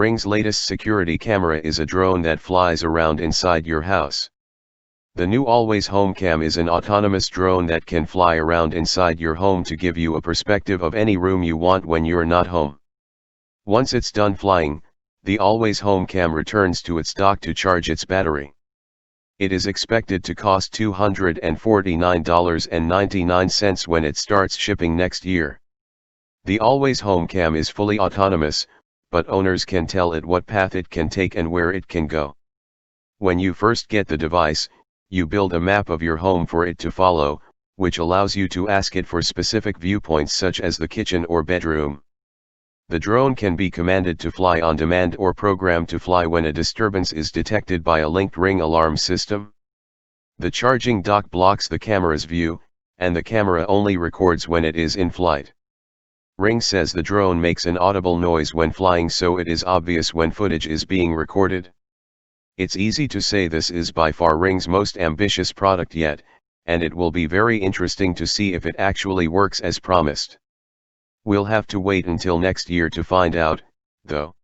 Ring's latest security camera is a drone that flies around inside your house. The new Always Home Cam is an autonomous drone that can fly around inside your home to give you a perspective of any room you want when you're not home. Once it's done flying, the Always Home Cam returns to its dock to charge its battery. It is expected to cost $249.99 when it starts shipping next year. The Always Home Cam is fully autonomous, but owners can tell it what path it can take and where it can go. When you first get the device, you build a map of your home for it to follow, which allows you to ask it for specific viewpoints such as the kitchen or bedroom. The drone can be commanded to fly on demand or programmed to fly when a disturbance is detected by a linked Ring alarm system. The charging dock blocks the camera's view, and the camera only records when it is in flight. Ring says the drone makes an audible noise when flying, so it is obvious when footage is being recorded. It's easy to say this is by far Ring's most ambitious product yet, and it will be very interesting to see if it actually works as promised. We'll have to wait until next year to find out, though.